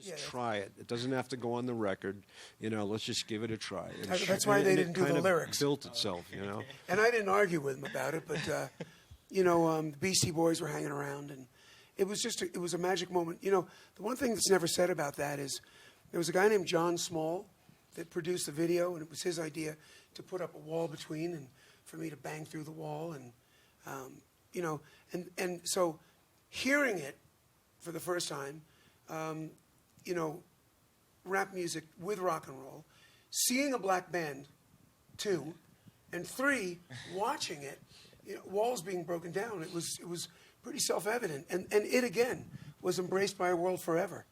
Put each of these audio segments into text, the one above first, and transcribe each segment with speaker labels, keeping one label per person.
Speaker 1: Just try it. It doesn't have to go on the record. Let's just give it a try.
Speaker 2: That's why they didn't do the lyrics.
Speaker 1: Built itself,
Speaker 2: And I didn't argue with him about it, but the Beastie Boys were hanging around, and it was a magic moment. The one thing that's never said about that is there was a guy named John Small that produced the video, and it was his idea to put up a wall between and for me to bang through the wall, and and so hearing it for the first time. Rap music with rock and roll, seeing a black band, 2, and 3, watching it, walls being broken down. It was pretty self-evident, and it again was embraced by a world forever.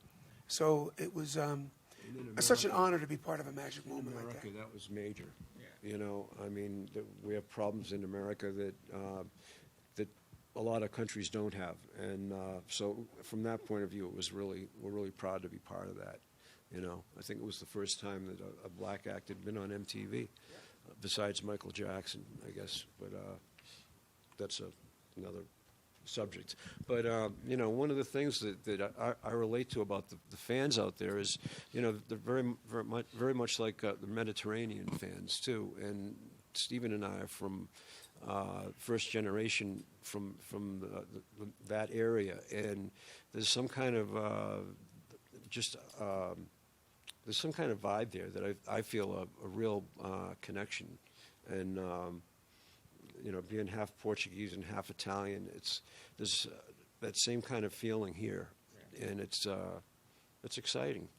Speaker 2: So it was such an honor to be part of a magic moment
Speaker 1: America,
Speaker 2: like that.
Speaker 1: That was major. We have problems in America that a lot of countries don't have, and so from that point of view, we're really proud to be part of that. I think it was the first time that a black act had been on MTV, besides Michael Jackson, I guess. But that's another subject. But one of the things that I relate to about the fans out there is, they're very much like the Mediterranean fans too. And Stephen and I are from first generation from that area, and there's some kind of there's some kind of vibe there that I feel a real connection, and being half Portuguese and half Italian, there's that same kind of feeling here, and it's exciting,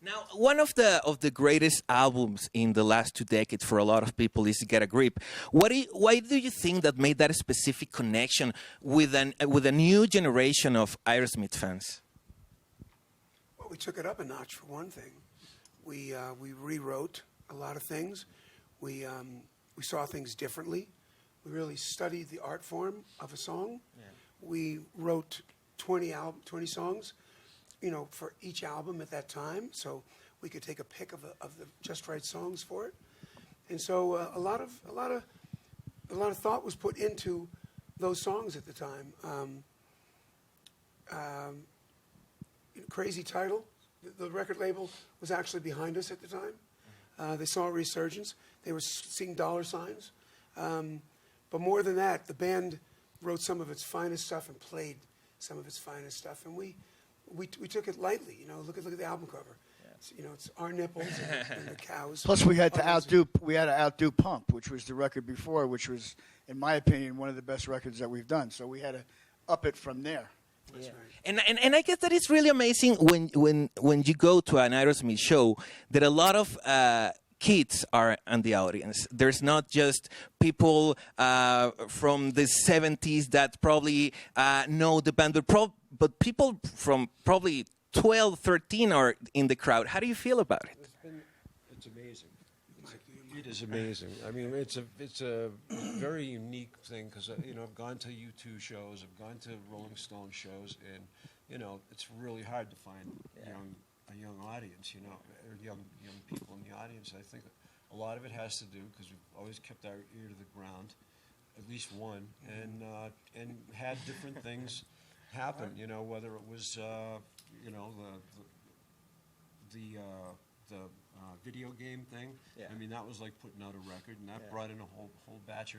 Speaker 3: Now, one of the greatest albums in the last 2 decades for a lot of people is Get a Grip. Why do you think that made that specific connection with a new generation of Aerosmith fans?
Speaker 2: Well, we took it up a notch for one thing. We rewrote a lot of things. We saw things differently. We really studied the art form of a song. Yeah. We wrote 20 songs, for each album at that time, so we could take a pick of the just right songs for it. And so a lot of thought was put into those songs at the time. Crazy Title, the record label was actually behind us at the time. They saw a resurgence. They were seeing dollar signs. But more than that, the band wrote some of its finest stuff and played some of its finest stuff. And we took it lightly. Look at the album cover. Yeah. It's our nipples and the cows.
Speaker 4: Plus, we had to outdo Pump, which was the record before, which was, in my opinion, one of the best records that we've done. So we had to up it from there.
Speaker 2: That's right.
Speaker 3: And I guess that it's really amazing when you go to an Aerosmith show that a lot of kids are in the audience. There's not just people from the 70s that probably know the band, but people from probably 12, 13 are in the crowd. How do you feel about it?
Speaker 1: It's amazing. It is amazing. I mean, it's a very unique thing because I've gone to U2 shows, I've gone to Rolling Stone shows, and it's really hard to find a young audience, or young people in the audience. I think a lot of it has to do because we've always kept our ear to the ground, at least one, and had different things happen. Whether it was the video game thing. Yeah. I mean, that was like putting out a record, and that brought in a whole batch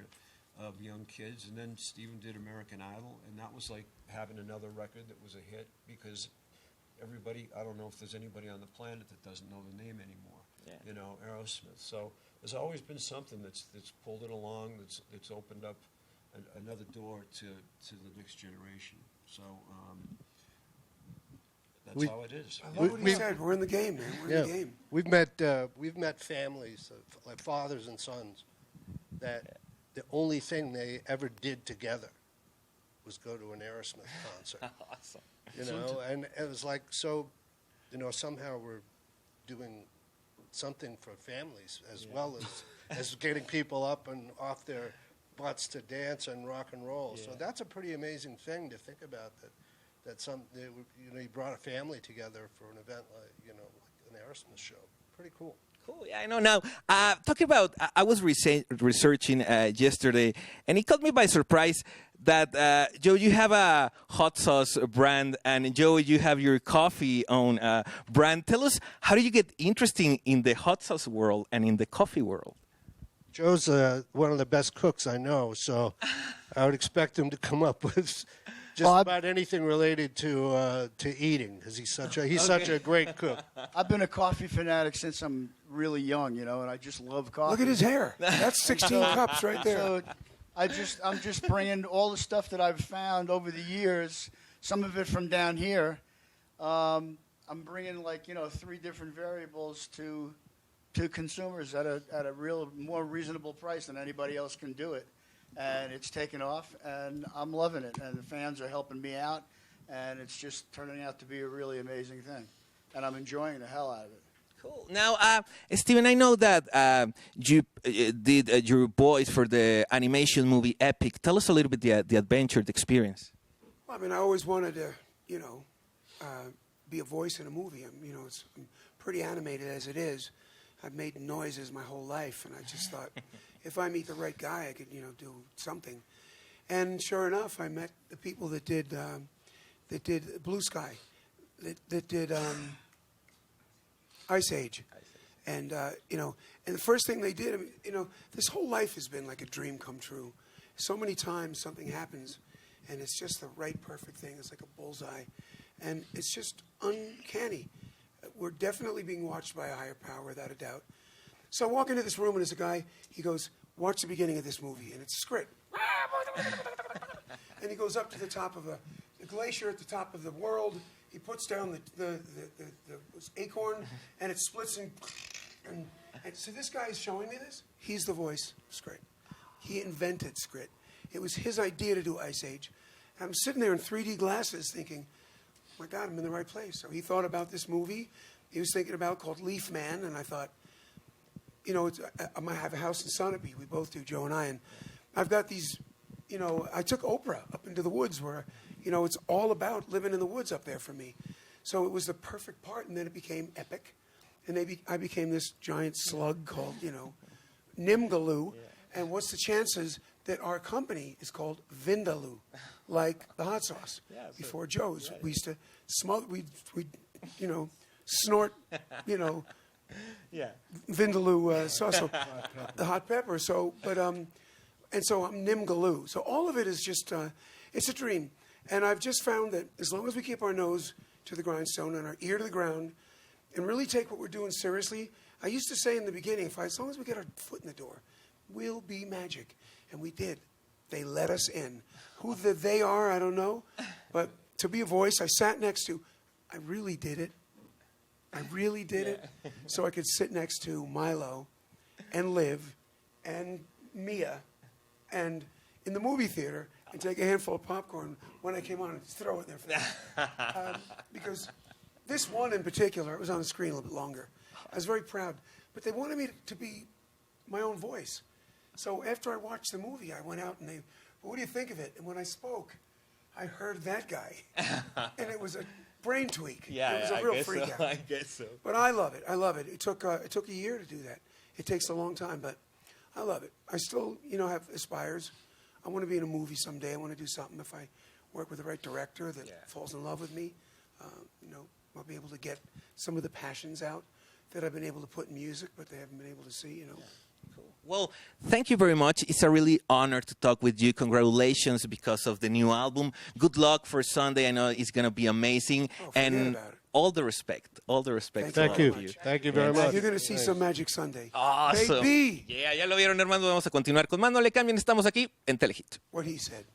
Speaker 1: of young kids. And then Steven did American Idol, and that was like having another record that was a hit because everybody, I don't know if there's anybody on the planet that doesn't know the name anymore. Yeah. Aerosmith. So there's always been something that's pulled it along, that's opened up another door to the next generation. So that's how it is.
Speaker 2: I love what he said. We're in the game, man. We're in the game.
Speaker 5: We've met families, like fathers and sons, that the only thing they ever did together was go to an Aerosmith concert.
Speaker 3: Awesome.
Speaker 5: And it was like, so, somehow we're doing something for families as well as getting people up and off their butts to dance and rock and roll. Yeah. So that's a pretty amazing thing to think about, that you brought a family together for an event like, like an Aerosmith show. pretty cool.
Speaker 3: Cool. Yeah, I know. Now, talking about, I was researching yesterday, and it caught me by surprise that Joe, you have a hot sauce brand, and Joe, you have your coffee own brand. Tell us, how did you get interested in the hot sauce world and in the coffee world?
Speaker 5: Joe's one of the best cooks I know, so I would expect him to come up with just about anything related to eating, because he's such a great cook.
Speaker 4: I've been a coffee fanatic since I'm really young, and I just love coffee.
Speaker 2: Look at his hair. That's 16 cups right there.
Speaker 4: So I'm just bringing all the stuff that I've found over the years, some of it from down here. I'm bringing 3 different variables to consumers at a real more reasonable price than anybody else can do it. And it's taken off, and I'm loving it. And the fans are helping me out, and it's just turning out to be a really amazing thing. And I'm enjoying the hell out of it.
Speaker 3: Cool. Now, Steven, I know that you did your voice for the animation movie Epic. Tell us a little bit the adventure, the experience.
Speaker 2: Well, I mean, I always wanted to, be a voice in a movie. I'm pretty animated as it is. I've made noises my whole life, and I just thought, if I meet the right guy, I could, do something. And sure enough, I met the people that did Blue Sky, that did Ice Age, and and the first thing they did, this whole life has been like a dream come true. So many times something happens, and it's just the right, perfect thing. It's like a bullseye, and it's just uncanny. We're definitely being watched by a higher power, without a doubt. So I walk into this room, and there's a guy. He goes, "Watch the beginning of this movie," and it's a script. And he goes up to the top of a glacier at the top of the world. He puts down the acorn, and it splits and so this guy is showing me this. He's the voice of Scrit. He invented Scrit. It was his idea to do Ice Age. I'm sitting there in 3D glasses thinking, oh my God, I'm in the right place. So he thought about this movie he was thinking about called Leaf Man, and I thought, I might have a house in Sunapee. We both do, Joe and I. And I've got these, I took Oprah up into the woods where, it's all about living in the woods up there for me. So it was the perfect part, and then it became epic. And I became this giant slug called, Nimgaloo. Yeah. And what's the chances that our company is called Vindaloo, like the hot sauce? Yeah, before Joe's. Right. We used to smoke, we'd snort, Vindaloo sauce, so the hot pepper. So, and so I'm Nimgaloo. So all of it is just, it's a dream. And I've just found that as long as we keep our nose to the grindstone and our ear to the ground and really take what we're doing seriously, I used to say in the beginning, as long as we get our foot in the door, we'll be magic. And we did. They let us in. Who they are, I don't know. But to be a voice, I sat next to, I really did it. I really did it. So I could sit next to Milo and Liv and Mia and in the movie theater and take a handful of popcorn when I came on and throw it in their face. Because this one in particular, it was on the screen a little bit longer. I was very proud. But they wanted me to be my own voice. So after I watched the movie, I went out and well, what do you think of it? And when I spoke, I heard that guy. And it was a brain tweak.
Speaker 3: Yeah,
Speaker 2: it was a real freak out.
Speaker 3: I guess so.
Speaker 2: But I love it. I love it. It took a year to do that. It takes a long time, but I love it. I still, have aspires. I want to be in a movie someday. I want to do something. If I work with the right director that falls in love with me, I'll be able to get some of the passions out that I've been able to put in music, but they haven't been able to see,
Speaker 3: Cool. Well, thank you very much. It's a really honor to talk with you. Congratulations because of the new album. Good luck for Sunday. I know it's going to be amazing. And all the respect. All the respect.
Speaker 5: Thank you. Thank you very much.
Speaker 2: You're going to see some Magic Sunday.
Speaker 3: Awesome.
Speaker 2: Baby.
Speaker 3: Yeah, ya lo vieron, hermanos. Vamos a continuar con más. No le cambien. Estamos aquí en Telehit.
Speaker 2: What he said.